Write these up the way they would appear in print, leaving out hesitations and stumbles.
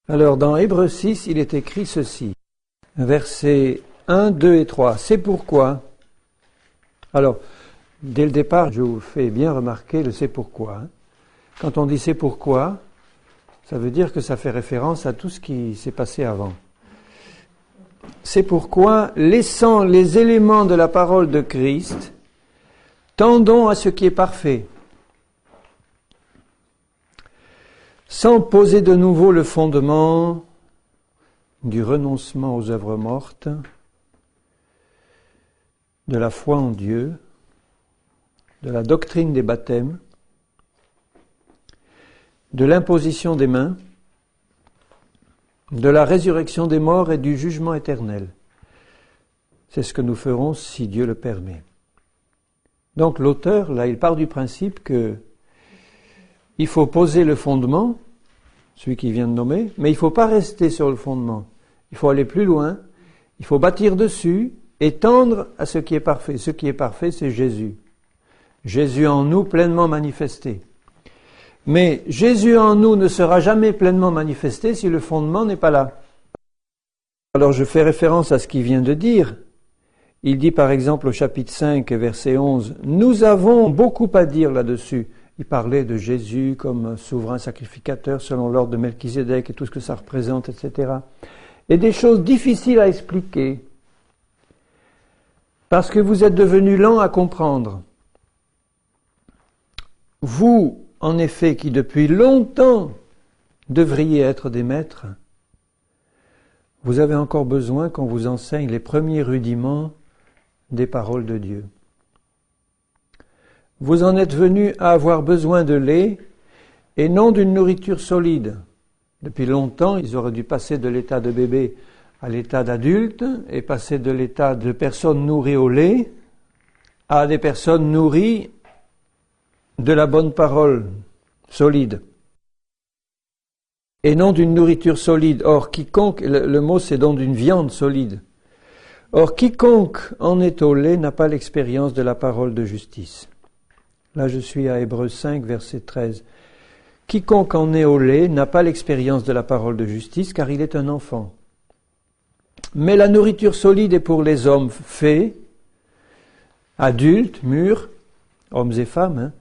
Alors, dans Hébreux 6, il est écrit ceci, versets 1, 2 et 3. C'est pourquoi. Alors, dès le départ, je vous fais bien remarquer le c'est pourquoi. Quand on dit c'est pourquoi, ça veut dire que ça fait référence à tout ce qui s'est passé avant. C'est pourquoi, laissant les éléments de la parole de Christ, tendons à ce qui est parfait, sans poser de nouveau le fondement du renoncement aux œuvres mortes, de la foi en Dieu, de la doctrine des baptêmes, de l'imposition des mains, de la résurrection des morts et du jugement éternel. C'est ce que nous ferons si Dieu le permet. Donc l'auteur, là, il part du principe que il faut poser le fondement, celui qui vient de nommer, mais il ne faut pas rester sur le fondement. Il faut aller plus loin, il faut bâtir dessus et tendre à ce qui est parfait. Ce qui est parfait, c'est Jésus. Jésus en nous pleinement manifesté. Mais Jésus en nous ne sera jamais pleinement manifesté si le fondement n'est pas là. Alors je fais référence à ce qu'il vient de dire. Il dit par exemple au chapitre 5, verset 11, « Nous avons beaucoup à dire là-dessus. » Il parlait de Jésus comme souverain sacrificateur selon l'ordre de Melchizedek et tout ce que ça représente, etc. Et des choses difficiles à expliquer parce que vous êtes devenus lents à comprendre. Vous, en effet, qui depuis longtemps devriez être des maîtres, vous avez encore besoin qu'on vous enseigne les premiers rudiments des paroles de Dieu. Vous en êtes venus à avoir besoin de lait et non d'une nourriture solide. Depuis longtemps, ils auraient dû passer de l'état de bébé à l'état d'adulte et passer de l'état de personnes nourries au lait à des personnes nourries de la bonne parole solide. Et non d'une nourriture solide. Or, quiconque, le mot c'est donc d'une viande solide. Or, quiconque en est au lait n'a pas l'expérience de la parole de justice. Là, je suis à Hébreux 5, verset 13. Quiconque en est au lait n'a pas l'expérience de la parole de justice, car il est un enfant. Mais la nourriture solide est pour les hommes faits, adultes, mûrs, hommes et femmes,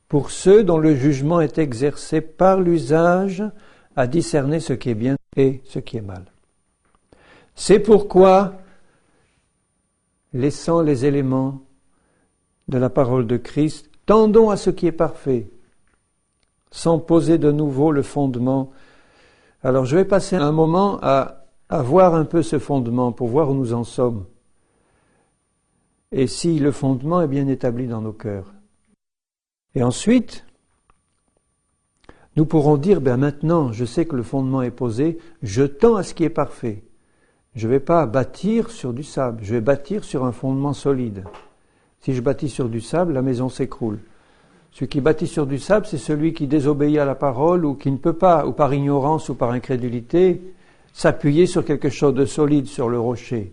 pour ceux dont le jugement est exercé par l'usage à discerner ce qui est bien et ce qui est mal. C'est pourquoi, laissant les éléments de la parole de Christ, tendons à ce qui est parfait, sans poser de nouveau le fondement. Alors je vais passer un moment à voir un peu ce fondement pour voir où nous en sommes. Et si le fondement est bien établi dans nos cœurs. Et ensuite, nous pourrons dire, maintenant, je sais que le fondement est posé, je tends à ce qui est parfait. Je ne vais pas bâtir sur du sable, je vais bâtir sur un fondement solide. Si je bâtis sur du sable, la maison s'écroule. Celui qui bâtit sur du sable, c'est celui qui désobéit à la parole ou qui ne peut pas, ou par ignorance ou par incrédulité, s'appuyer sur quelque chose de solide, sur le rocher.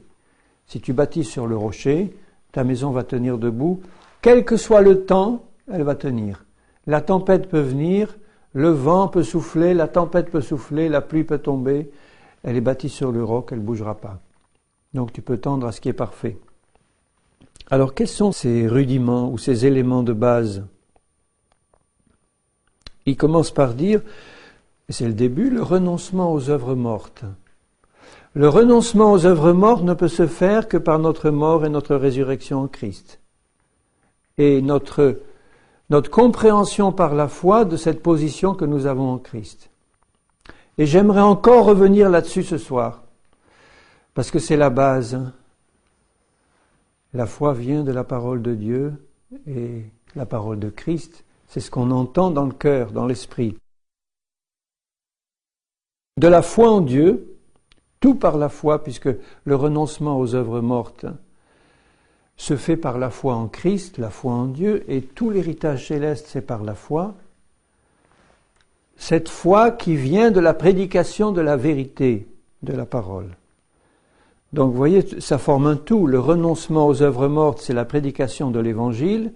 Si tu bâtis sur le rocher, ta maison va tenir debout. Quel que soit le temps, elle va tenir. La tempête peut venir, le vent peut souffler, la tempête peut souffler, la pluie peut tomber. Elle est bâtie sur le roc, elle ne bougera pas. Donc tu peux tendre à ce qui est parfait. Alors, quels sont ces rudiments ou ces éléments de base? Il commence par dire, et c'est le début, le renoncement aux œuvres mortes. Le renoncement aux œuvres mortes ne peut se faire que par notre mort et notre résurrection en Christ. Et notre compréhension par la foi de cette position que nous avons en Christ. Et j'aimerais encore revenir là-dessus ce soir, parce que c'est la base. La foi vient de la parole de Dieu et la parole de Christ, c'est ce qu'on entend dans le cœur, dans l'esprit. De la foi en Dieu, tout par la foi, puisque le renoncement aux œuvres mortes se fait par la foi en Christ, la foi en Dieu, et tout l'héritage céleste, c'est par la foi. Cette foi qui vient de la prédication de la vérité, de la parole. Donc vous voyez, ça forme un tout. Le renoncement aux œuvres mortes, c'est la prédication de l'Évangile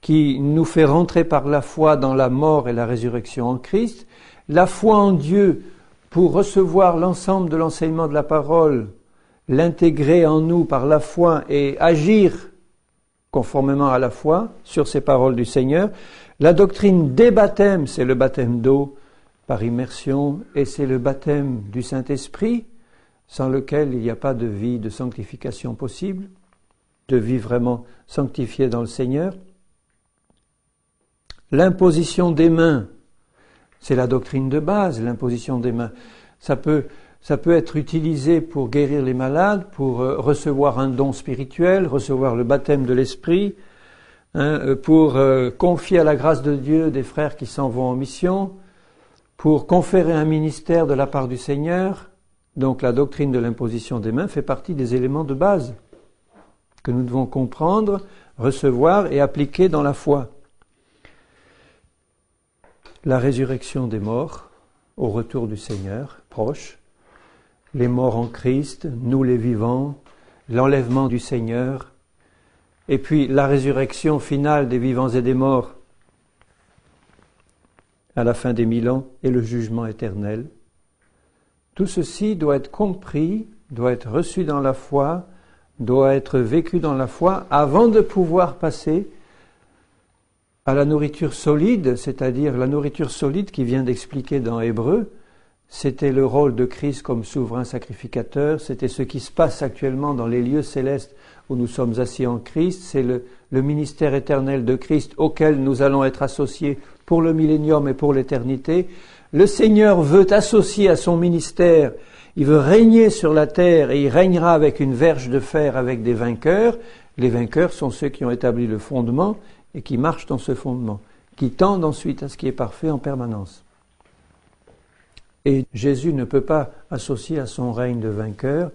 qui nous fait rentrer par la foi dans la mort et la résurrection en Christ. La foi en Dieu pour recevoir l'ensemble de l'enseignement de la parole, l'intégrer en nous par la foi et agir conformément à la foi sur ces paroles du Seigneur. La doctrine des baptêmes, c'est le baptême d'eau par immersion et c'est le baptême du Saint-Esprit, sans lequel il n'y a pas de vie de sanctification possible, de vie vraiment sanctifiée dans le Seigneur. L'imposition des mains, c'est la doctrine de base, l'imposition des mains. Ça peut être utilisé pour guérir les malades, pour recevoir un don spirituel, recevoir le baptême de l'Esprit, pour confier à la grâce de Dieu des frères qui s'en vont en mission, pour conférer un ministère de la part du Seigneur. Donc la doctrine de l'imposition des mains fait partie des éléments de base que nous devons comprendre, recevoir et appliquer dans la foi. La résurrection des morts au retour du Seigneur, proche, les morts en Christ, nous les vivants, l'enlèvement du Seigneur, et puis la résurrection finale des vivants et des morts à la fin des 1000 ans et le jugement éternel. Tout ceci doit être compris, doit être reçu dans la foi, doit être vécu dans la foi avant de pouvoir passer à la nourriture solide, c'est-à-dire la nourriture solide qui vient d'expliquer dans Hébreux. C'était le rôle de Christ comme souverain sacrificateur, c'était ce qui se passe actuellement dans les lieux célestes où nous sommes assis en Christ, c'est le ministère éternel de Christ auquel nous allons être associés pour le millénium et pour l'éternité. Le Seigneur veut associer à son ministère, il veut régner sur la terre et il régnera avec une verge de fer avec des vainqueurs. Les vainqueurs sont ceux qui ont établi le fondement et qui marchent dans ce fondement, qui tendent ensuite à ce qui est parfait en permanence. Et Jésus ne peut pas associer à son règne de vainqueur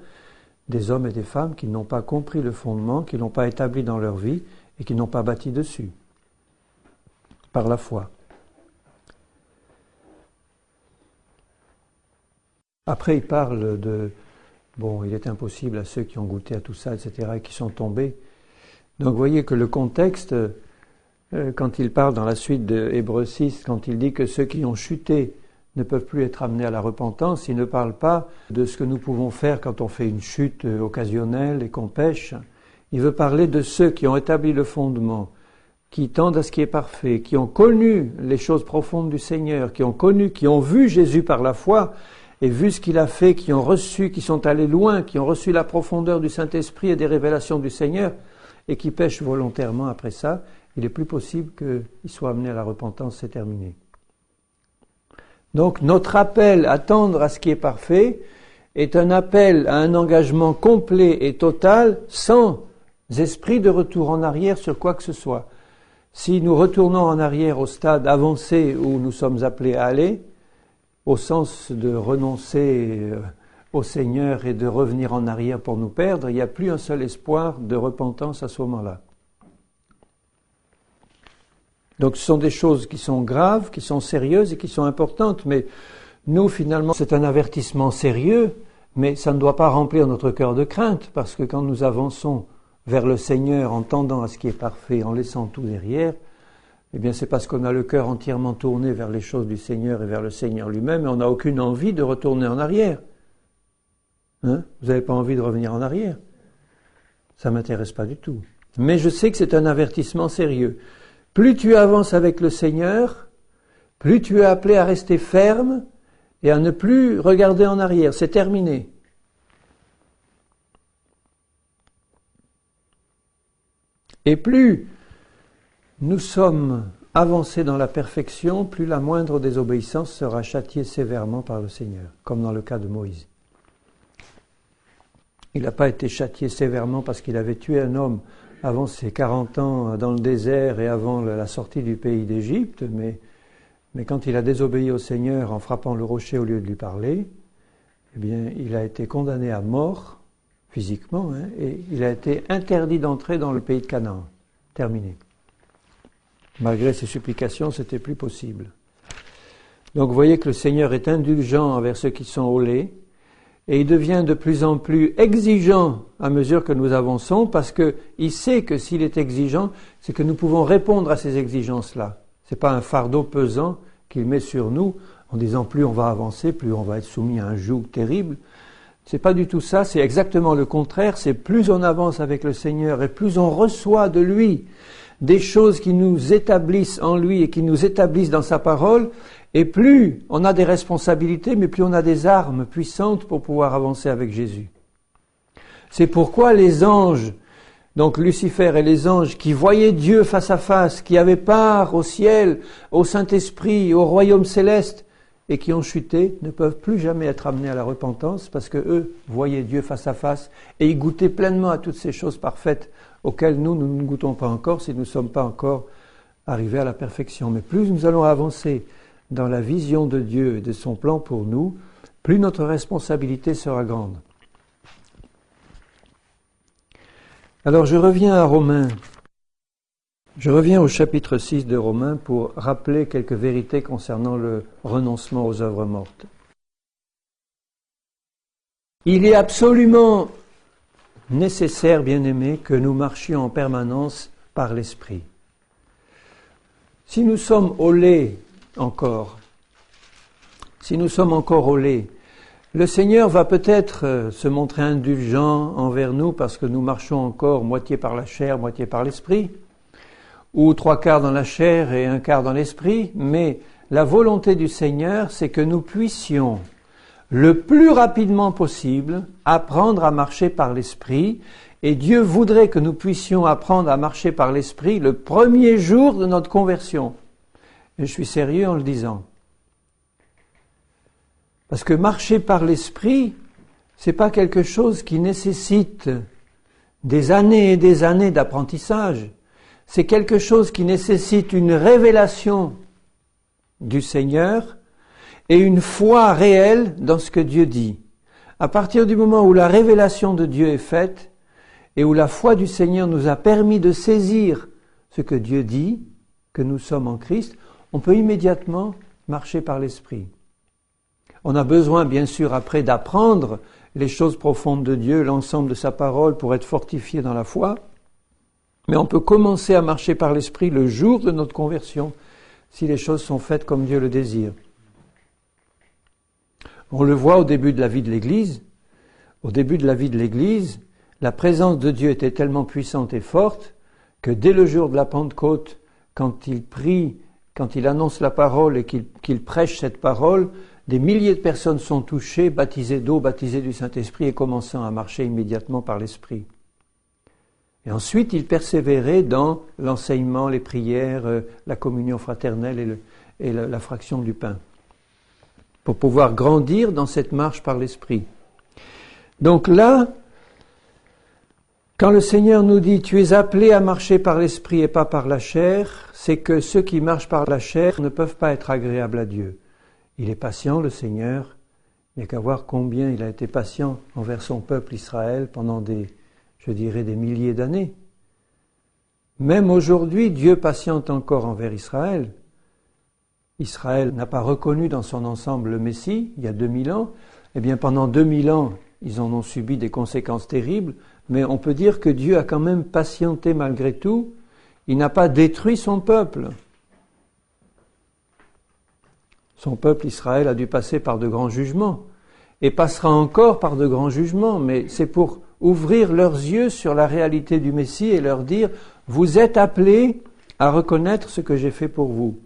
des hommes et des femmes qui n'ont pas compris le fondement, qui n'ont pas établi dans leur vie et qui n'ont pas bâti dessus, par la foi. Après, il parle de, il est impossible à ceux qui ont goûté à tout ça, etc., et qui sont tombés. Donc, vous voyez que le contexte, quand il parle dans la suite de Hébreux 6, quand il dit que ceux qui ont chuté ne peuvent plus être amenés à la repentance, il ne parle pas de ce que nous pouvons faire quand on fait une chute occasionnelle et qu'on pêche. Il veut parler de ceux qui ont établi le fondement, qui tendent à ce qui est parfait, qui ont connu les choses profondes du Seigneur, qui ont vu Jésus par la foi et vu ce qu'il a fait, qui ont reçu, qui sont allés loin, qui ont reçu la profondeur du Saint-Esprit et des révélations du Seigneur et qui pêchent volontairement après ça. Il est plus possible qu'ils soient amenés à la repentance, c'est terminé. Donc notre appel à tendre à ce qui est parfait est un appel à un engagement complet et total sans esprit de retour en arrière sur quoi que ce soit. Si nous retournons en arrière au stade avancé où nous sommes appelés à aller, au sens de renoncer au Seigneur et de revenir en arrière pour nous perdre, il n'y a plus un seul espoir de repentance à ce moment-là. Donc ce sont des choses qui sont graves, qui sont sérieuses et qui sont importantes, mais nous finalement c'est un avertissement sérieux, mais ça ne doit pas remplir notre cœur de crainte, parce que quand nous avançons vers le Seigneur en tendant à ce qui est parfait, en laissant tout derrière, eh bien c'est parce qu'on a le cœur entièrement tourné vers les choses du Seigneur et vers le Seigneur lui-même, et on n'a aucune envie de retourner en arrière. Vous n'avez pas envie de revenir en arrière? Ça ne m'intéresse pas du tout. Mais je sais que c'est un avertissement sérieux. Plus tu avances avec le Seigneur, plus tu es appelé à rester ferme et à ne plus regarder en arrière. C'est terminé. Et plus nous sommes avancés dans la perfection, plus la moindre désobéissance sera châtiée sévèrement par le Seigneur, comme dans le cas de Moïse. Il n'a pas été châtié sévèrement parce qu'il avait tué un homme avant ses 40 ans dans le désert et avant la sortie du pays d'Égypte, mais quand il a désobéi au Seigneur en frappant le rocher au lieu de lui parler, eh bien, il a été condamné à mort, physiquement, et il a été interdit d'entrer dans le pays de Canaan. Terminé. Malgré ses supplications, c'était plus possible. Donc vous voyez que le Seigneur est indulgent envers ceux qui sont au lait, et il devient de plus en plus exigeant à mesure que nous avançons, parce qu'il sait que s'il est exigeant, c'est que nous pouvons répondre à ces exigences-là. Ce n'est pas un fardeau pesant qu'il met sur nous en disant plus on va avancer, plus on va être soumis à un joug terrible. C'est pas du tout ça, c'est exactement le contraire, c'est plus on avance avec le Seigneur et plus on reçoit de lui des choses qui nous établissent en lui et qui nous établissent dans sa parole, et plus on a des responsabilités, mais plus on a des armes puissantes pour pouvoir avancer avec Jésus. C'est pourquoi les anges, donc Lucifer et les anges qui voyaient Dieu face à face, qui avaient part au ciel, au Saint-Esprit, au royaume céleste, et qui ont chuté, ne peuvent plus jamais être amenés à la repentance parce que eux voyaient Dieu face à face et ils goûtaient pleinement à toutes ces choses parfaites auxquelles nous ne goûtons pas encore si nous ne sommes pas encore arrivés à la perfection. Mais plus nous allons avancer dans la vision de Dieu et de son plan pour nous, plus notre responsabilité sera grande. Alors je reviens à Romains. Je reviens au chapitre 6 de Romains pour rappeler quelques vérités concernant le renoncement aux œuvres mortes. Il est absolument nécessaire, bien-aimés, que nous marchions en permanence par l'Esprit. Si nous sommes au lait encore, le Seigneur va peut-être se montrer indulgent envers nous parce que nous marchons encore moitié par la chair, moitié par l'Esprit, ou 3/4 dans la chair et 1/4 dans l'esprit, mais la volonté du Seigneur, c'est que nous puissions, le plus rapidement possible, apprendre à marcher par l'esprit, et Dieu voudrait que nous puissions apprendre à marcher par l'esprit le premier jour de notre conversion. Et je suis sérieux en le disant. Parce que marcher par l'esprit, c'est pas quelque chose qui nécessite des années et des années d'apprentissage. C'est quelque chose qui nécessite une révélation du Seigneur et une foi réelle dans ce que Dieu dit. À partir du moment où la révélation de Dieu est faite et où la foi du Seigneur nous a permis de saisir ce que Dieu dit, que nous sommes en Christ, on peut immédiatement marcher par l'Esprit. On a besoin, bien sûr, après d'apprendre les choses profondes de Dieu, l'ensemble de sa parole pour être fortifié dans la foi. Mais on peut commencer à marcher par l'Esprit le jour de notre conversion, si les choses sont faites comme Dieu le désire. On le voit au début de la vie de l'Église. Au début de la vie de l'Église, la présence de Dieu était tellement puissante et forte que dès le jour de la Pentecôte, quand il prie, quand il annonce la parole et qu'il prêche cette parole, des milliers de personnes sont touchées, baptisées d'eau, baptisées du Saint-Esprit et commençant à marcher immédiatement par l'Esprit. Et ensuite, il persévérait dans l'enseignement, les prières, la communion fraternelle et la fraction du pain, pour pouvoir grandir dans cette marche par l'Esprit. Donc là, quand le Seigneur nous dit « Tu es appelé à marcher par l'Esprit et pas par la chair », c'est que ceux qui marchent par la chair ne peuvent pas être agréables à Dieu. Il est patient, le Seigneur. Il n'y a qu'à voir combien il a été patient envers son peuple Israël pendant des milliers d'années. Même aujourd'hui, Dieu patiente encore envers Israël. Israël n'a pas reconnu dans son ensemble le Messie, il y a 2000 ans. Eh bien, pendant 2000 ans, ils en ont subi des conséquences terribles, mais on peut dire que Dieu a quand même patienté malgré tout. Il n'a pas détruit son peuple. Son peuple Israël a dû passer par de grands jugements, et passera encore par de grands jugements, mais c'est pour ouvrir leurs yeux sur la réalité du Messie et leur dire « Vous êtes appelés à reconnaître ce que j'ai fait pour vous. »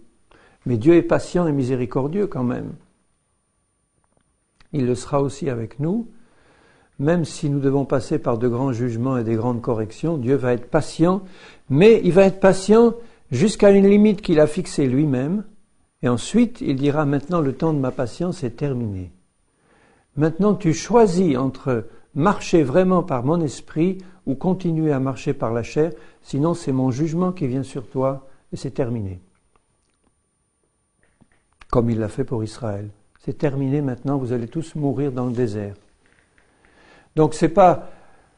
Mais Dieu est patient et miséricordieux quand même. Il le sera aussi avec nous. Même si nous devons passer par de grands jugements et des grandes corrections, Dieu va être patient, mais il va être patient jusqu'à une limite qu'il a fixée lui-même. Et ensuite, il dira « Maintenant, le temps de ma patience est terminé. Maintenant, tu choisis entre marcher vraiment par mon esprit ou continuer à marcher par la chair, sinon c'est mon jugement qui vient sur toi et c'est terminé. » Comme il l'a fait pour Israël. C'est terminé maintenant, vous allez tous mourir dans le désert. Donc c'est pas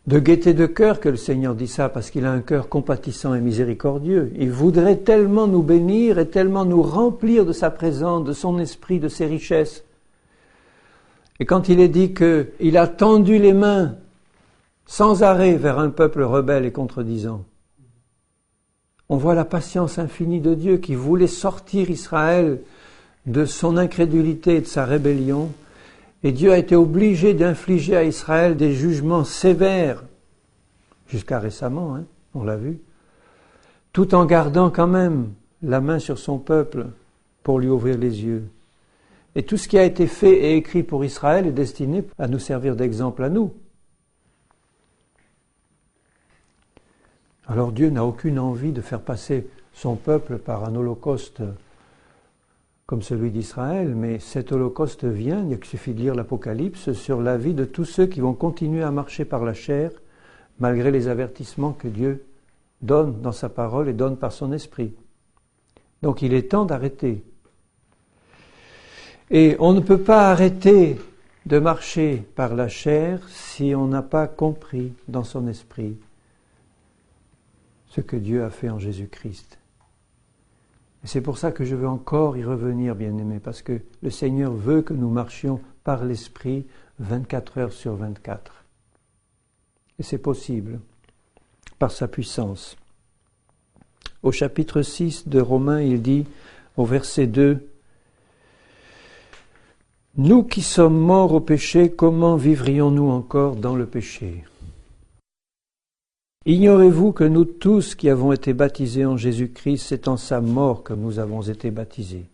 de gaieté de cœur que le Seigneur dit ça, parce qu'il a un cœur compatissant et miséricordieux. Il voudrait tellement nous bénir et tellement nous remplir de sa présence, de son esprit, de ses richesses. Et quand il est dit qu'il a tendu les mains sans arrêt vers un peuple rebelle et contredisant, on voit la patience infinie de Dieu qui voulait sortir Israël de son incrédulité et de sa rébellion, et Dieu a été obligé d'infliger à Israël des jugements sévères, jusqu'à récemment, on l'a vu, tout en gardant quand même la main sur son peuple pour lui ouvrir les yeux. Et tout ce qui a été fait et écrit pour Israël est destiné à nous servir d'exemple à nous. Alors Dieu n'a aucune envie de faire passer son peuple par un holocauste comme celui d'Israël, mais cet holocauste vient, il suffit de lire l'Apocalypse, sur la vie de tous ceux qui vont continuer à marcher par la chair, malgré les avertissements que Dieu donne dans sa parole et donne par son esprit. Donc il est temps d'arrêter. Et on ne peut pas arrêter de marcher par la chair si on n'a pas compris dans son esprit ce que Dieu a fait en Jésus-Christ. Et c'est pour ça que je veux encore y revenir, bien-aimés, parce que le Seigneur veut que nous marchions par l'Esprit 24 heures sur 24. Et c'est possible, par sa puissance. Au chapitre 6 de Romains, il dit, au verset 2, « Nous qui sommes morts au péché, comment vivrions-nous encore dans le péché ?» Ignorez-vous que nous tous qui avons été baptisés en Jésus-Christ, c'est en sa mort que nous avons été baptisés.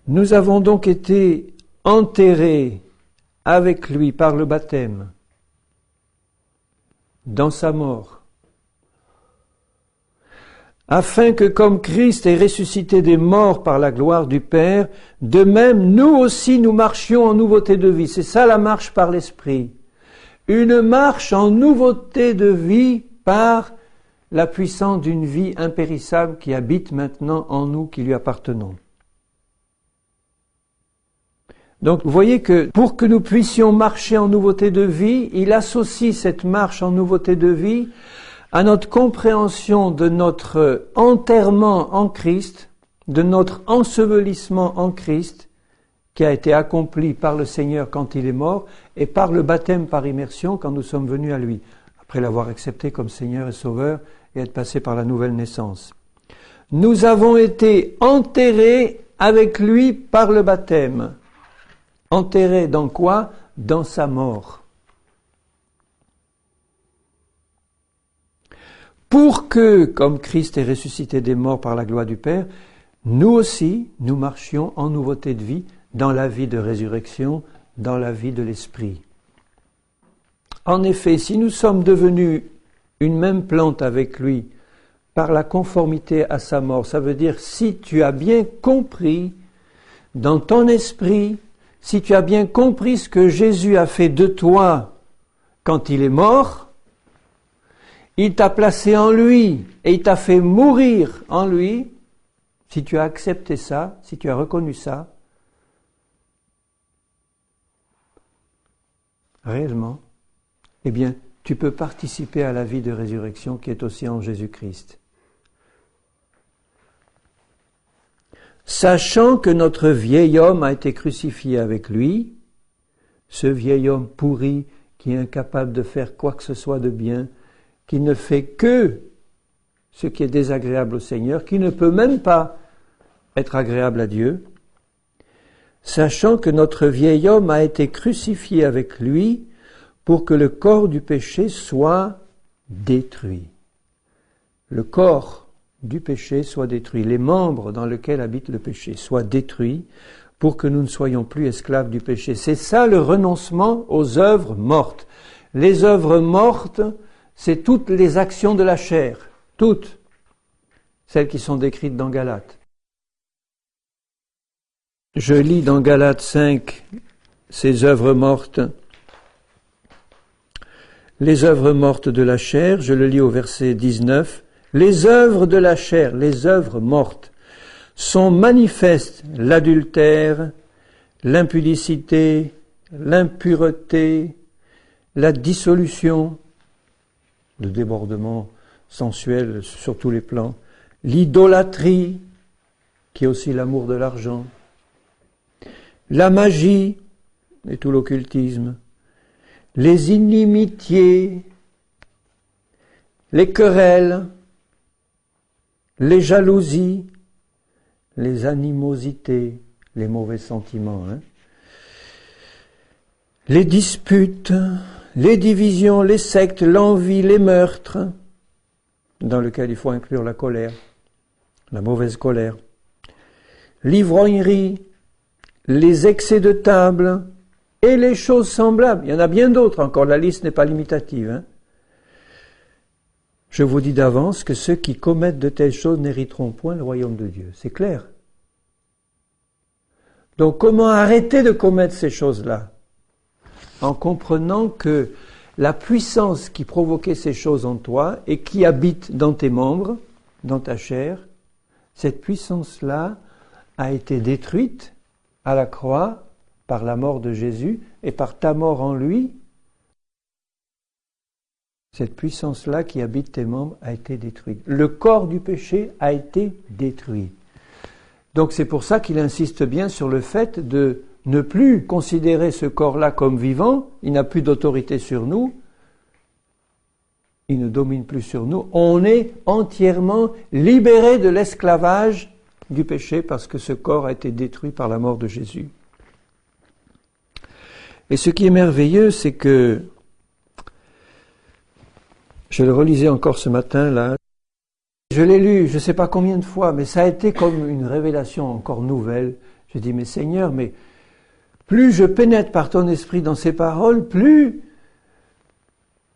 Nous avons donc été enterrés avec lui par le baptême dans sa mort, afin que comme Christ est ressuscité des morts par la gloire du Père, de même nous aussi nous marchions en nouveauté de vie. C'est ça la marche par l'Esprit. Une marche en nouveauté de vie par la puissance d'une vie impérissable qui habite maintenant en nous qui lui appartenons. Donc vous voyez que pour que nous puissions marcher en nouveauté de vie, il associe cette marche en nouveauté de vie à notre compréhension de notre enterrement en Christ, de notre ensevelissement en Christ, qui a été accompli par le Seigneur quand il est mort, et par le baptême par immersion quand nous sommes venus à lui, après l'avoir accepté comme Seigneur et Sauveur et être passé par la nouvelle naissance. Nous avons été enterrés avec lui par le baptême. Enterrés dans quoi ? Dans sa mort. Pour que, comme Christ est ressuscité des morts par la gloire du Père, nous aussi, nous marchions en nouveauté de vie, dans la vie de résurrection, dans la vie de l'esprit. En effet, si nous sommes devenus une même plante avec lui par la conformité à sa mort, ça veut dire si tu as bien compris dans ton esprit, si tu as bien compris ce que Jésus a fait de toi quand il est mort, il t'a placé en lui et il t'a fait mourir en lui, si tu as accepté ça, si tu as reconnu ça, réellement, eh bien, tu peux participer à la vie de résurrection qui est aussi en Jésus-Christ. Sachant que notre vieil homme a été crucifié avec lui, ce vieil homme pourri qui est incapable de faire quoi que ce soit de bien, qui ne fait que ce qui est désagréable au Seigneur, qui ne peut même pas être agréable à Dieu, sachant que notre vieil homme a été crucifié avec lui pour que le corps du péché soit détruit. Le corps du péché soit détruit, les membres dans lesquels habite le péché soient détruits pour que nous ne soyons plus esclaves du péché. C'est ça le renoncement aux œuvres mortes. Les œuvres mortes, c'est toutes les actions de la chair, toutes, celles qui sont décrites dans Galates. Je lis dans Galates 5 ces œuvres mortes. Les œuvres mortes de la chair, je le lis au verset 19. Les œuvres de la chair, les œuvres mortes, sont manifestes l'adultère, l'impudicité, l'impureté, la dissolution, le débordement sensuel sur tous les plans, l'idolâtrie, qui est aussi l'amour de l'argent, la magie et tout l'occultisme, les inimitiés, les querelles, les jalousies, les animosités, les mauvais sentiments, les disputes, les divisions, les sectes, l'envie, les meurtres, dans lequel il faut inclure la colère, la mauvaise colère, l'ivrognerie, les excès de table et les choses semblables. Il y en a bien d'autres encore, la liste n'est pas limitative. Je vous dis d'avance que ceux qui commettent de telles choses n'hériteront point le royaume de Dieu. C'est clair. Donc comment arrêter de commettre ces choses-là? En comprenant que la puissance qui provoquait ces choses en toi et qui habite dans tes membres, dans ta chair, cette puissance-là a été détruite à la croix par la mort de Jésus et par ta mort en lui. Cette puissance-là qui habite tes membres a été détruite. Le corps du péché a été détruit. Donc c'est pour ça qu'il insiste bien sur le fait de ne plus considérer ce corps-là comme vivant. Il n'a plus d'autorité sur nous. Il ne domine plus sur nous. On est entièrement libéré de l'esclavage du péché parce que ce corps a été détruit par la mort de Jésus. Et ce qui est merveilleux, c'est que je le relisais encore ce matin, là. Je l'ai lu, je ne sais pas combien de fois, mais ça a été comme une révélation encore nouvelle. Je dis, mais Seigneur, mais plus je pénètre par ton esprit dans ces paroles, plus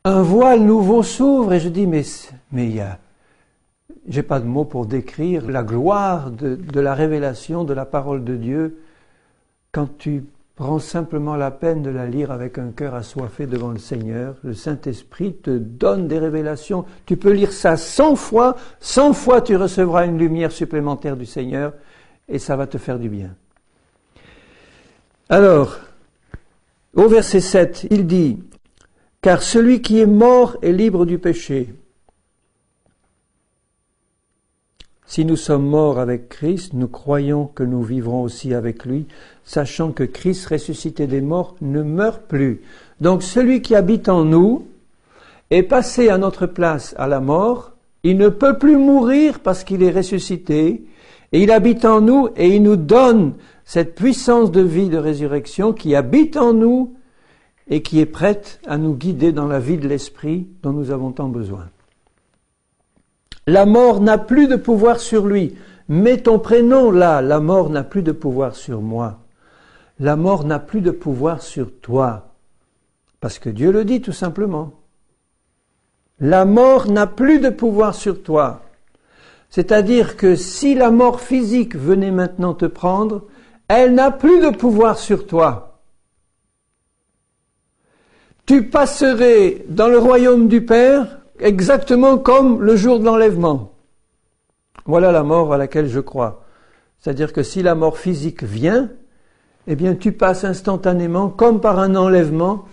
un voile nouveau s'ouvre. Et je dis, mais il y a... J'ai pas de mots pour décrire la gloire de la révélation de la parole de Dieu quand tu prends simplement la peine de la lire avec un cœur assoiffé devant le Seigneur. Le Saint-Esprit te donne des révélations. Tu peux lire ça 100 fois. 100 fois tu recevras une lumière supplémentaire du Seigneur et ça va te faire du bien. Alors, au verset 7, il dit « Car celui qui est mort est libre du péché. » Si nous sommes morts avec Christ, nous croyons que nous vivrons aussi avec lui, sachant que Christ, ressuscité des morts, ne meurt plus. Donc celui qui habite en nous est passé à notre place à la mort, il ne peut plus mourir parce qu'il est ressuscité, et il habite en nous et il nous donne cette puissance de vie, de résurrection qui habite en nous et qui est prête à nous guider dans la vie de l'esprit dont nous avons tant besoin. La mort n'a plus de pouvoir sur lui. Mets ton prénom là, la mort n'a plus de pouvoir sur moi. La mort n'a plus de pouvoir sur toi. Parce que Dieu le dit tout simplement. La mort n'a plus de pouvoir sur toi. C'est-à-dire que si la mort physique venait maintenant te prendre, elle n'a plus de pouvoir sur toi. Tu passerais dans le royaume du Père exactement comme le jour de l'enlèvement. Voilà la mort à laquelle je crois. C'est-à-dire que si la mort physique vient, eh bien tu passes instantanément, comme par un enlèvement,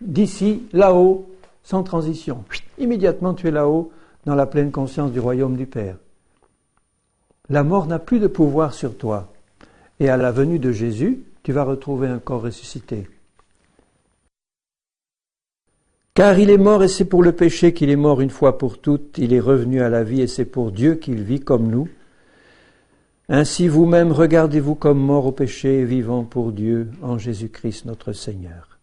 d'ici, là-haut, sans transition. Immédiatement tu es là-haut, dans la pleine conscience du royaume du Père. La mort n'a plus de pouvoir sur toi. Et à la venue de Jésus, tu vas retrouver un corps ressuscité. Car il est mort et c'est pour le péché qu'il est mort une fois pour toutes, il est revenu à la vie et c'est pour Dieu qu'il vit comme nous. Ainsi vous-même regardez-vous comme mort au péché et vivant pour Dieu en Jésus-Christ notre Seigneur.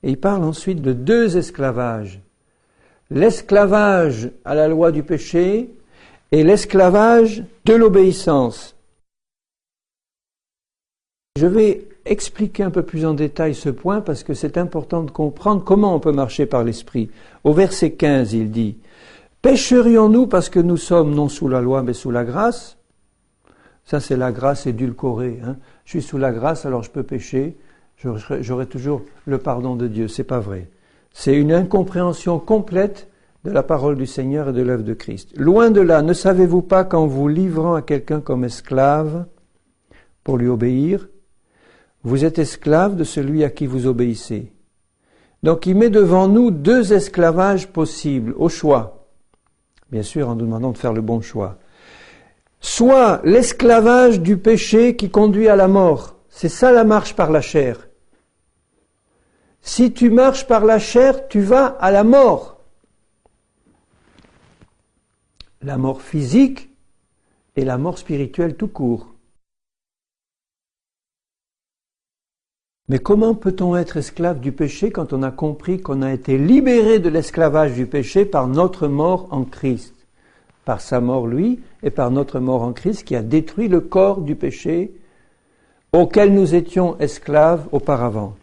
Et il parle ensuite de deux esclavages. L'esclavage à la loi du péché et l'esclavage de l'obéissance. Je vais expliquer un peu plus en détail ce point parce que c'est important de comprendre comment on peut marcher par l'esprit. Au verset 15, il dit « Pécherions-nous parce que nous sommes non sous la loi mais sous la grâce ?» Ça c'est la grâce édulcorée. Je suis sous la grâce alors je peux pécher, j'aurai toujours le pardon de Dieu. C'est pas vrai. C'est une incompréhension complète de la parole du Seigneur et de l'œuvre de Christ. Loin de là, ne savez-vous pas qu'en vous livrant à quelqu'un comme esclave pour lui obéir, vous êtes esclave de celui à qui vous obéissez. Donc il met devant nous deux esclavages possibles, au choix. Bien sûr, en nous demandant de faire le bon choix. Soit l'esclavage du péché qui conduit à la mort. C'est ça la marche par la chair. Si tu marches par la chair, tu vas à la mort. la mort physique et la mort spirituelle tout court. Mais comment peut-on être esclave du péché quand on a compris qu'on a été libéré de l'esclavage du péché par notre mort en Christ? Par sa mort, lui, et par notre mort en Christ qui a détruit le corps du péché auquel nous étions esclaves auparavant.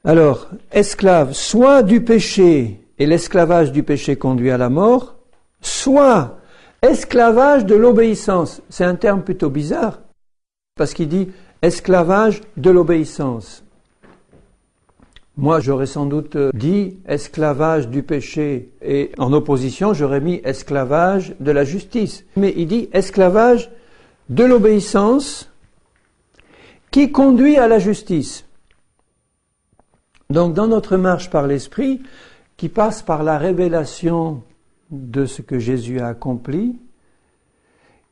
Alors, esclave soit du péché, et l'esclavage du péché conduit à la mort, soit esclavage de l'obéissance. C'est un terme plutôt bizarre, parce qu'il dit esclavage de l'obéissance. Moi, j'aurais sans doute dit esclavage du péché, et en opposition, j'aurais mis esclavage de la justice. Mais il dit esclavage de l'obéissance qui conduit à la justice. Donc, dans notre marche par l'Esprit, qui passe par la révélation de ce que Jésus a accompli,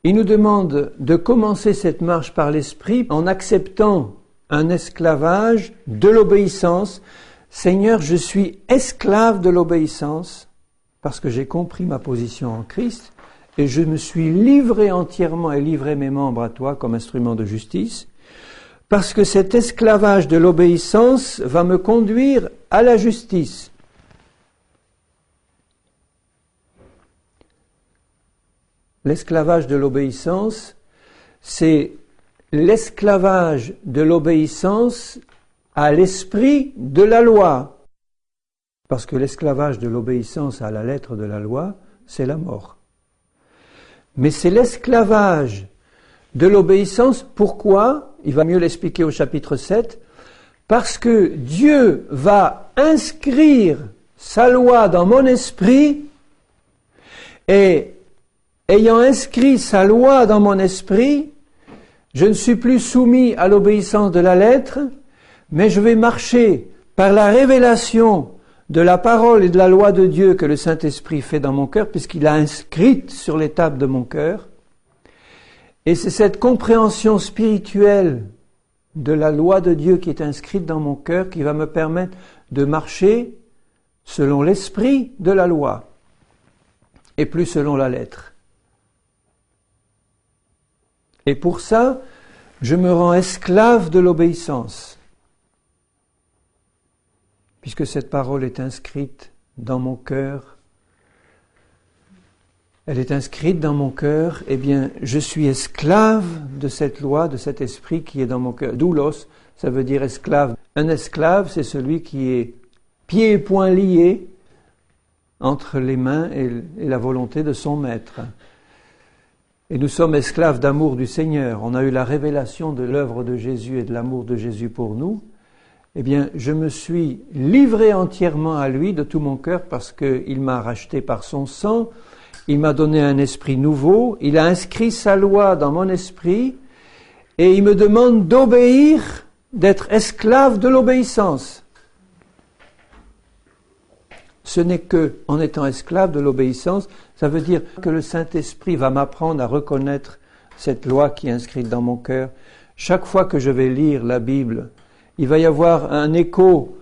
il nous demande de commencer cette marche par l'Esprit en acceptant un esclavage de l'obéissance. Seigneur, je suis esclave de l'obéissance parce que j'ai compris ma position en Christ et je me suis livré entièrement et livré mes membres à toi comme instrument de justice. Parce que cet esclavage de l'obéissance va me conduire à la justice. L'esclavage de l'obéissance, c'est l'esclavage de l'obéissance à l'esprit de la loi. Parce que l'esclavage de l'obéissance à la lettre de la loi, c'est la mort. Mais c'est l'esclavage de l'obéissance, pourquoi ? Il va mieux l'expliquer au chapitre 7. Parce que Dieu va inscrire sa loi dans mon esprit et ayant inscrit sa loi dans mon esprit, je ne suis plus soumis à l'obéissance de la lettre, mais je vais marcher par la révélation de la parole et de la loi de Dieu que le Saint-Esprit fait dans mon cœur, puisqu'il l'a inscrite sur les tables de mon cœur. Et c'est cette compréhension spirituelle de la loi de Dieu qui est inscrite dans mon cœur qui va me permettre de marcher selon l'esprit de la loi et plus selon la lettre. Et pour ça, je me rends esclave de l'obéissance, puisque cette parole est inscrite dans mon cœur. Elle est inscrite dans mon cœur, eh bien, je suis esclave de cette loi, de cet esprit qui est dans mon cœur. Doulos, ça veut dire esclave. Un esclave, c'est celui qui est pieds et poings liés entre les mains et la volonté de son maître. Et nous sommes esclaves d'amour du Seigneur. On a eu la révélation de l'œuvre de Jésus et de l'amour de Jésus pour nous. Eh bien, je me suis livré entièrement à lui de tout mon cœur parce qu'il m'a racheté par son sang. Il m'a donné un esprit nouveau, il a inscrit sa loi dans mon esprit et il me demande d'obéir, d'être esclave de l'obéissance. Ce n'est qu'en étant esclave de l'obéissance, ça veut dire que le Saint-Esprit va m'apprendre à reconnaître cette loi qui est inscrite dans mon cœur. Chaque fois que je vais lire la Bible, il va y avoir un écho,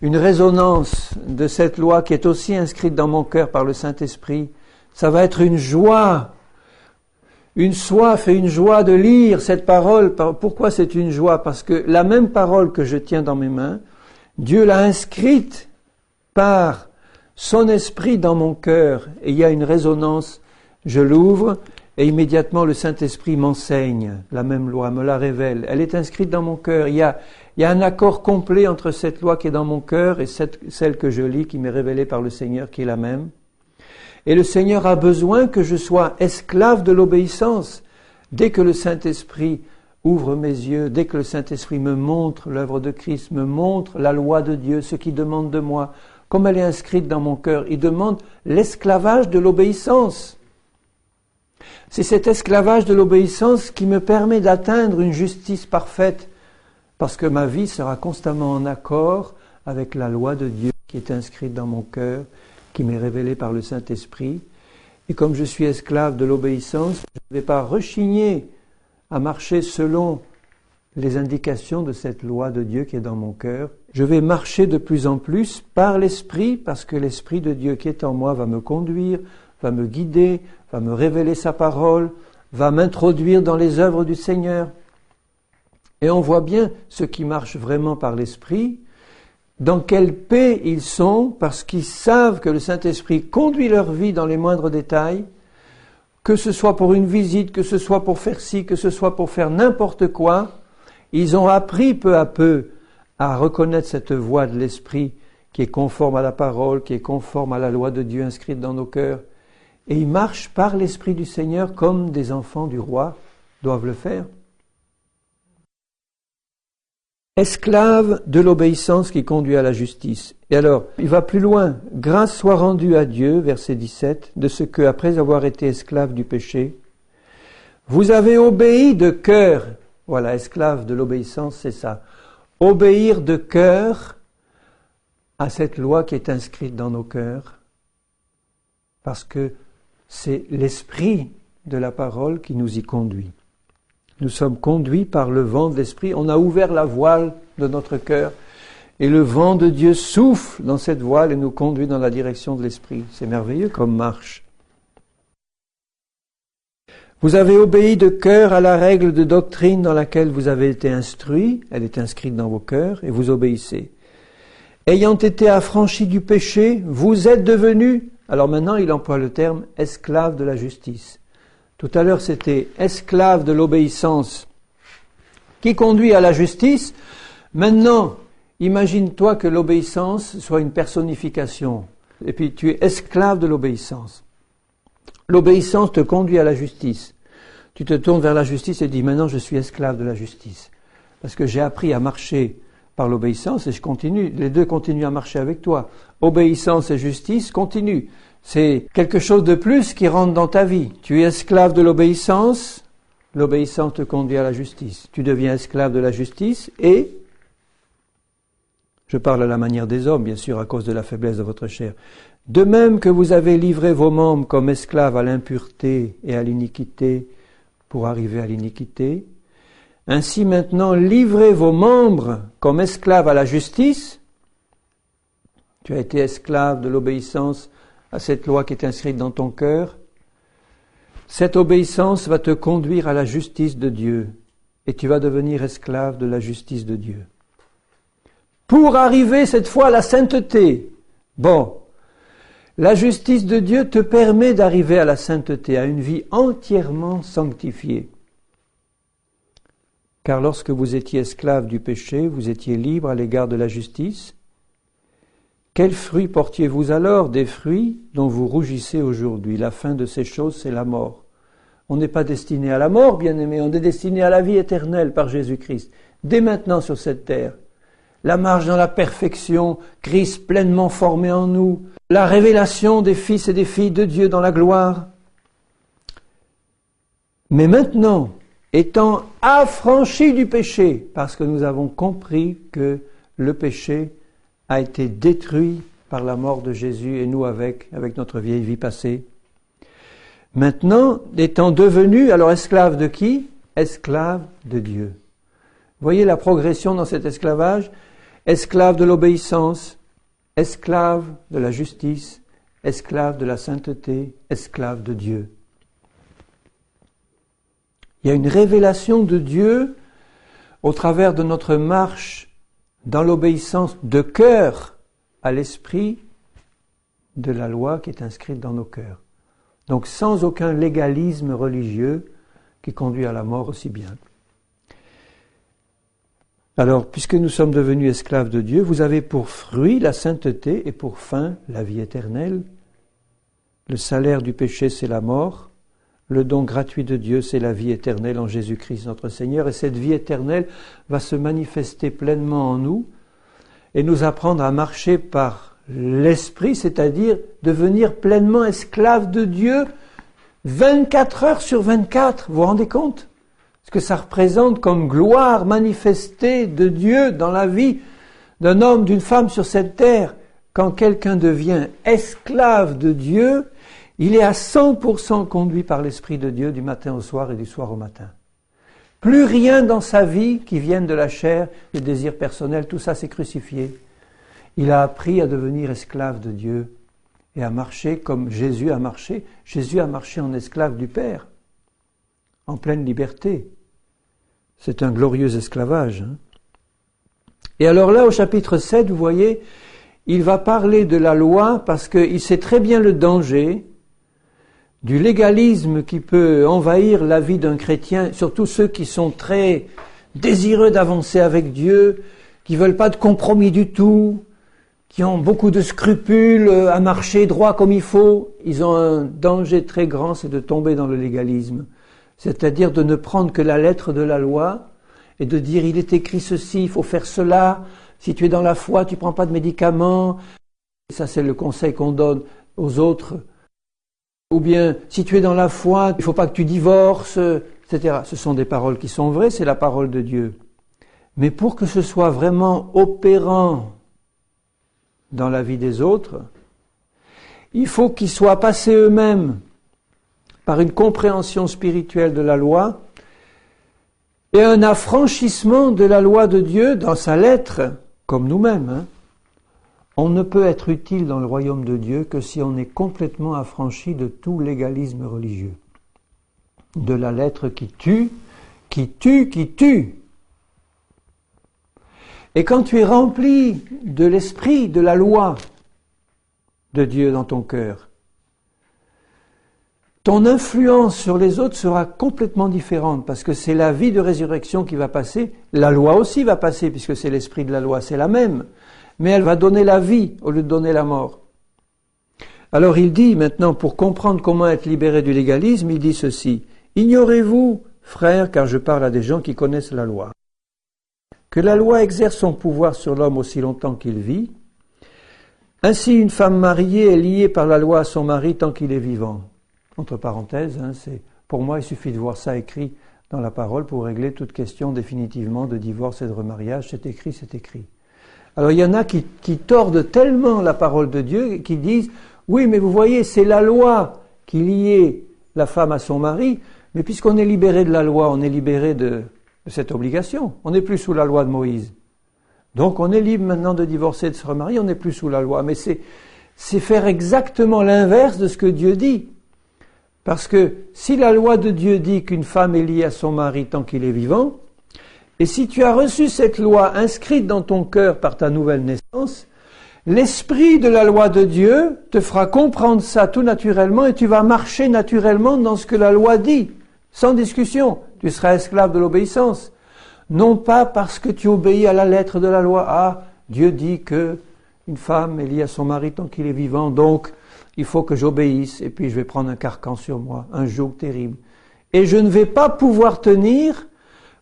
une résonance de cette loi qui est aussi inscrite dans mon cœur par le Saint-Esprit. Ça va être une joie, une soif et une joie de lire cette parole. Pourquoi c'est une joie ? Parce que la même parole que je tiens dans mes mains, Dieu l'a inscrite par son esprit dans mon cœur. Et il y a une résonance, je l'ouvre et immédiatement le Saint-Esprit m'enseigne la même loi, me la révèle. Elle est inscrite dans mon cœur. Il y a un accord complet entre cette loi qui est dans mon cœur et celle que je lis, qui m'est révélée par le Seigneur, qui est la même. Et le Seigneur a besoin que je sois esclave de l'obéissance. Dès que le Saint-Esprit ouvre mes yeux, dès que le Saint-Esprit me montre l'œuvre de Christ, me montre la loi de Dieu, ce qu'il demande de moi, comme elle est inscrite dans mon cœur, il demande l'esclavage de l'obéissance. C'est cet esclavage de l'obéissance qui me permet d'atteindre une justice parfaite, parce que ma vie sera constamment en accord avec la loi de Dieu qui est inscrite dans mon cœur, qui m'est révélé par le Saint-Esprit. Et comme je suis esclave de l'obéissance, je ne vais pas rechigner à marcher selon les indications de cette loi de Dieu qui est dans mon cœur. Je vais marcher de plus en plus par l'Esprit, parce que l'Esprit de Dieu qui est en moi va me conduire, va me guider, va me révéler sa parole, va m'introduire dans les œuvres du Seigneur. Et on voit bien ceux qui marchent vraiment par l'Esprit, dans quelle paix ils sont, parce qu'ils savent que le Saint-Esprit conduit leur vie dans les moindres détails, que ce soit pour une visite, que ce soit pour faire ci, que ce soit pour faire n'importe quoi. Ils ont appris peu à peu à reconnaître cette voix de l'Esprit qui est conforme à la parole, qui est conforme à la loi de Dieu inscrite dans nos cœurs. Et ils marchent par l'Esprit du Seigneur comme des enfants du roi doivent le faire. Esclave de l'obéissance qui conduit à la justice. Et alors, il va plus loin. Grâce soit rendue à Dieu, verset 17, de ce que, après avoir été esclave du péché, vous avez obéi de cœur. Voilà, esclave de l'obéissance, c'est ça. Obéir de cœur à cette loi qui est inscrite dans nos cœurs, parce que c'est l'esprit de la parole qui nous y conduit. Nous sommes conduits par le vent de l'esprit. On a ouvert la voile de notre cœur et le vent de Dieu souffle dans cette voile et nous conduit dans la direction de l'esprit. C'est merveilleux comme marche. Vous avez obéi de cœur à la règle de doctrine dans laquelle vous avez été instruits. Elle est inscrite dans vos cœurs et vous obéissez. Ayant été affranchis du péché, vous êtes devenus, alors maintenant il emploie le terme esclave de la justice. Tout à l'heure c'était esclave de l'obéissance qui conduit à la justice. Maintenant, imagine-toi que l'obéissance soit une personnification. Et puis tu es esclave de l'obéissance. L'obéissance te conduit à la justice. Tu te tournes vers la justice et dis maintenant je suis esclave de la justice. Parce que j'ai appris à marcher par l'obéissance et je continue. Les deux continuent à marcher avec toi. Obéissance et justice continuent. C'est quelque chose de plus qui rentre dans ta vie. Tu es esclave de l'obéissance, l'obéissance te conduit à la justice. Tu deviens esclave de la justice et, je parle à la manière des hommes, bien sûr, à cause de la faiblesse de votre chair. De même que vous avez livré vos membres comme esclaves à l'impureté et à l'iniquité pour arriver à l'iniquité, ainsi maintenant livrez vos membres comme esclaves à la justice. Tu as été esclave de l'obéissance à cette loi qui est inscrite dans ton cœur. Cette obéissance va te conduire à la justice de Dieu et tu vas devenir esclave de la justice de Dieu. Pour arriver cette fois à la sainteté. Bon, la justice de Dieu te permet d'arriver à la sainteté, à une vie entièrement sanctifiée. Car lorsque vous étiez esclave du péché, vous étiez libre à l'égard de la justice. Quels fruits portiez-vous alors? Des fruits dont vous rougissez aujourd'hui. La fin de ces choses, c'est la mort. On n'est pas destiné à la mort, bien-aimés, on est destiné à la vie éternelle par Jésus-Christ. Dès maintenant sur cette terre, la marche dans la perfection, Christ pleinement formé en nous, la révélation des fils et des filles de Dieu dans la gloire. Mais maintenant, étant affranchis du péché, parce que nous avons compris que le péché a été détruit par la mort de Jésus et nous avec notre vieille vie passée. Maintenant, étant devenus, alors esclaves de qui? Esclaves de Dieu. Voyez la progression dans cet esclavage? Esclaves de l'obéissance, esclaves de la justice, esclaves de la sainteté, esclaves de Dieu. Il y a une révélation de Dieu au travers de notre marche dans l'obéissance de cœur à l'esprit de la loi qui est inscrite dans nos cœurs. Donc sans aucun légalisme religieux qui conduit à la mort aussi bien. Alors, puisque nous sommes devenus esclaves de Dieu, vous avez pour fruit la sainteté et pour fin la vie éternelle. Le salaire du péché, c'est la mort. Le don gratuit de Dieu, c'est la vie éternelle en Jésus-Christ notre Seigneur. Et cette vie éternelle va se manifester pleinement en nous et nous apprendre à marcher par l'Esprit, c'est-à-dire devenir pleinement esclaves de Dieu 24 heures sur 24. Vous vous rendez compte ? Ce que ça représente comme gloire manifestée de Dieu dans la vie d'un homme, d'une femme sur cette terre. Quand quelqu'un devient esclave de Dieu, il est à 100% conduit par l'Esprit de Dieu du matin au soir et du soir au matin. Plus rien dans sa vie qui vienne de la chair, des désirs personnels, tout ça c'est crucifié. Il a appris à devenir esclave de Dieu et à marcher comme Jésus a marché. Jésus a marché en esclave du Père, en pleine liberté. C'est un glorieux esclavage. Et alors là, au chapitre 7, vous voyez, il va parler de la loi parce qu'il sait très bien le danger du légalisme qui peut envahir la vie d'un chrétien, surtout ceux qui sont très désireux d'avancer avec Dieu, qui veulent pas de compromis du tout, qui ont beaucoup de scrupules à marcher droit comme il faut. Ils ont un danger très grand, c'est de tomber dans le légalisme. C'est-à-dire de ne prendre que la lettre de la loi et de dire il est écrit ceci, il faut faire cela. Si tu es dans la foi, tu prends pas de médicaments. Ça, c'est le conseil qu'on donne aux autres. Ou bien, si tu es dans la foi, il ne faut pas que tu divorces, etc. Ce sont des paroles qui sont vraies, c'est la parole de Dieu. Mais pour que ce soit vraiment opérant dans la vie des autres, il faut qu'ils soient passés eux-mêmes par une compréhension spirituelle de la loi et un affranchissement de la loi de Dieu dans sa lettre, comme nous-mêmes. On ne peut être utile dans le royaume de Dieu que si on est complètement affranchi de tout légalisme religieux. De la lettre qui tue, qui tue, qui tue. Et quand tu es rempli de l'esprit, de la loi de Dieu dans ton cœur, ton influence sur les autres sera complètement différente parce que c'est la vie de résurrection qui va passer. La loi aussi va passer puisque c'est l'esprit de la loi, c'est la même. Mais elle va donner la vie au lieu de donner la mort. Alors il dit maintenant, pour comprendre comment être libéré du légalisme, il dit ceci. Ignorez-vous, frères, car je parle à des gens qui connaissent la loi, que la loi exerce son pouvoir sur l'homme aussi longtemps qu'il vit. Ainsi, une femme mariée est liée par la loi à son mari tant qu'il est vivant. Entre parenthèses, pour moi, il suffit de voir ça écrit dans la parole pour régler toute question définitivement de divorce et de remariage. C'est écrit, c'est écrit. Alors il y en a qui tordent tellement la parole de Dieu, qui disent, oui, mais vous voyez, c'est la loi qui liait la femme à son mari, mais puisqu'on est libéré de la loi, on est libéré de cette obligation. On n'est plus sous la loi de Moïse. Donc on est libre maintenant de divorcer, de se remarier, on n'est plus sous la loi. Mais c'est faire exactement l'inverse de ce que Dieu dit. Parce que si la loi de Dieu dit qu'une femme est liée à son mari tant qu'il est vivant, et si tu as reçu cette loi inscrite dans ton cœur par ta nouvelle naissance, l'esprit de la loi de Dieu te fera comprendre ça tout naturellement et tu vas marcher naturellement dans ce que la loi dit, sans discussion. Tu seras esclave de l'obéissance. Non pas parce que tu obéis à la lettre de la loi. Ah, Dieu dit que une femme est liée à son mari tant qu'il est vivant, donc il faut que j'obéisse et puis je vais prendre un carcan sur moi, un joug terrible. Et je ne vais pas pouvoir tenir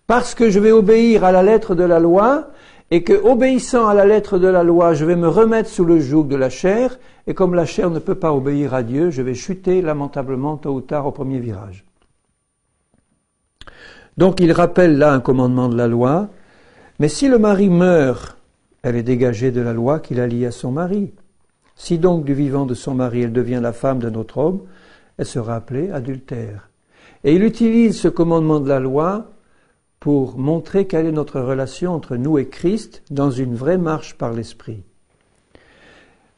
parce que je vais obéir à la lettre de la loi, et que, obéissant à la lettre de la loi, je vais me remettre sous le joug de la chair, et comme la chair ne peut pas obéir à Dieu, je vais chuter lamentablement tôt ou tard au premier virage. Donc il rappelle là un commandement de la loi, mais si le mari meurt, elle est dégagée de la loi qu'il a liée à son mari. Si donc du vivant de son mari elle devient la femme d'un autre homme, elle sera appelée adultère. Et il utilise ce commandement de la loi pour montrer quelle est notre relation entre nous et Christ dans une vraie marche par l'Esprit.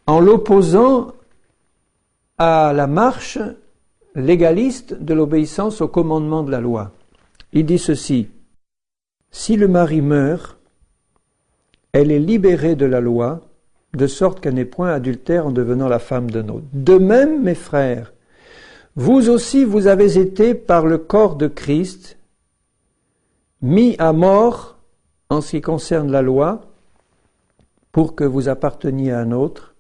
En l'opposant à la marche légaliste de l'obéissance au commandement de la loi. Il dit ceci, « Si le mari meurt, elle est libérée de la loi, de sorte qu'elle n'est point adultère en devenant la femme d'un autre. De même, mes frères, vous aussi vous avez été par le corps de Christ mis à mort en ce qui concerne la loi, pour que vous apparteniez à un autre,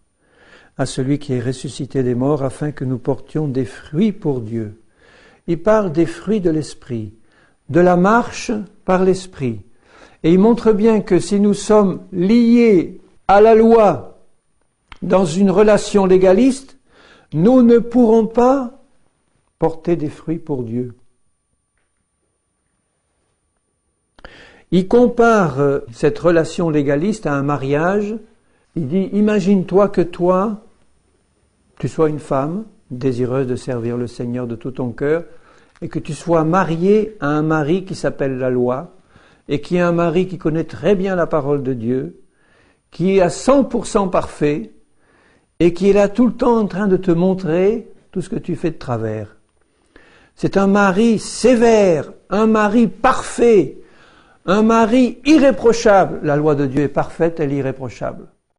à celui qui est ressuscité des morts, afin que nous portions des fruits pour Dieu. » Il parle des fruits de l'esprit, de la marche par l'esprit. Et il montre bien que si nous sommes liés à la loi dans une relation légaliste, nous ne pourrons pas porter des fruits pour Dieu. Il compare cette relation légaliste à un mariage. Il dit, imagine-toi que toi, tu sois une femme désireuse de servir le Seigneur de tout ton cœur, et que tu sois marié à un mari qui s'appelle la loi, et qui est un mari qui connaît très bien la parole de Dieu, qui est à 100% parfait, et qui est là tout le temps en train de te montrer tout ce que tu fais de travers. C'est un mari sévère, un mari parfait, un mari irréprochable. La loi de Dieu est parfaite, elle est irréprochable.